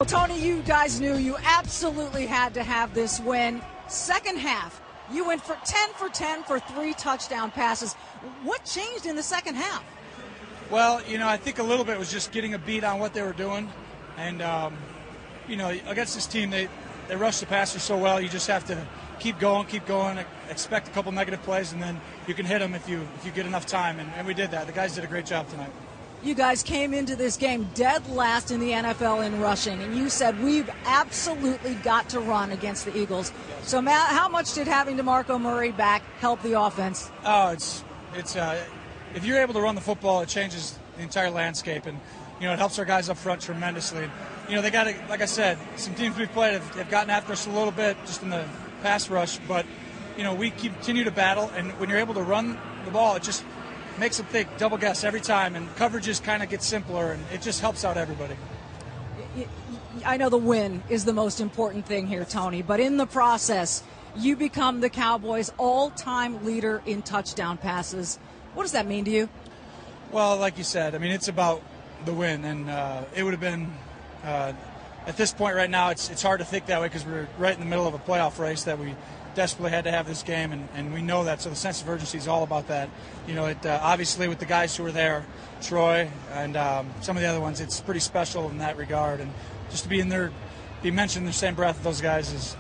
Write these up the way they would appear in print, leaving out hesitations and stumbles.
Well, Tony, you guys knew you absolutely had to have this win. Second half, you went for 10 for 3 touchdown passes. What changed in the second half? Well, I think a little bit was just getting a beat on what they were doing. And, against this team, they rush the passer so well, you just have to keep going, expect a couple negative plays, and then you can hit them if you get enough time. And we did that. The guys did a great job tonight. You guys came into this game dead last in the NFL in rushing, and you said we've absolutely got to run against the Eagles. Yes. So, Matt, how much did having DeMarco Murray back help the offense? Oh, it's if you're able to run the football, it changes the entire landscape, and it helps our guys up front tremendously. They got to, like I said, some teams we've played have gotten after us a little bit just in the pass rush, but we continue to battle, and when you're able to run the ball, it just makes them think double guess every time, and coverages kind of get simpler, and it just helps out everybody. I know the win is the most important thing here, Tony, but in the process, you become the Cowboys' all-time leader in touchdown passes. What does that mean to you? Well, like you said, it's about the win, and it would have been at this point right now, it's hard to think that way because we're right in the middle of a playoff race that we desperately had to have this game, and we know that, so the sense of urgency is all about that. Obviously with the guys who were there, Troy and some of the other ones, it's pretty special in that regard, and just to be mentioned in the same breath of those guys is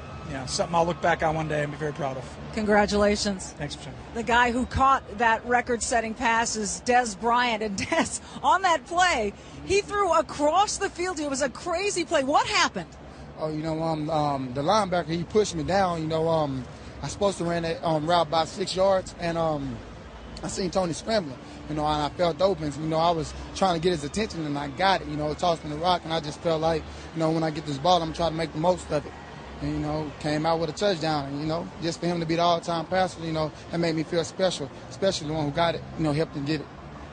something I'll look back on one day and be very proud of. Congratulations. Thanks, Jim. The guy who caught that record-setting pass is Des Bryant, and Des, on that play, he threw across the field. It was a crazy play. What happened? Oh, the linebacker, he pushed me down. I supposed to run that route about 6 yards, and I seen Tony scrambling, and I felt open. I was trying to get his attention, and I got it. Tossed me the rock, and I just felt like, when I get this ball, I'm trying to make the most of it. And, came out with a touchdown. And, just for him to be the all-time passer, that made me feel special, especially the one who got it, helped him get it.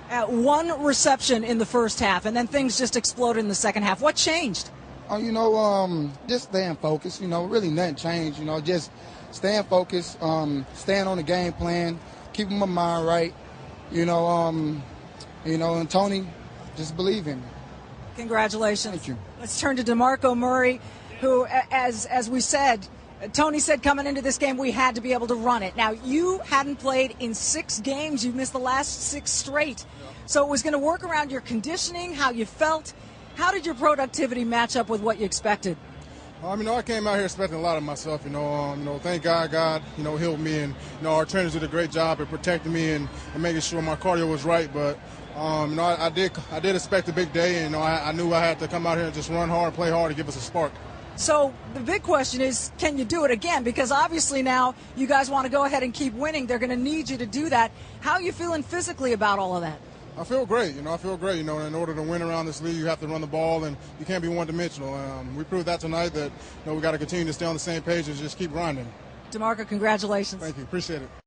At one reception in the first half, and then things just exploded in the second half. What changed? Oh, just staying focused. Really nothing changed. Just staying focused, staying on the game plan, keeping my mind right. And Tony, just believe in me. Congratulations. Thank you. Let's turn to DeMarco Murray, who, as we said, Tony said coming into this game we had to be able to run it. Now, you hadn't played in 6 games. You missed the last 6 straight. So it was going to work around your conditioning, how you felt. How did your productivity match up with what you expected? I came out here expecting a lot of myself. Thank God, healed me, and our trainers did a great job at protecting me and making sure my cardio was right. But I did expect a big day, and I knew I had to come out here and just run hard, play hard to give us a spark. So the big question is, can you do it again? Because obviously now you guys want to go ahead and keep winning. They're going to need you to do that. How are you feeling physically about all of that? I feel great. I feel great. In order to win around this league, you have to run the ball, and you can't be one-dimensional. We proved that tonight that we got to continue to stay on the same page and just keep grinding. DeMarco, congratulations. Thank you. Appreciate it.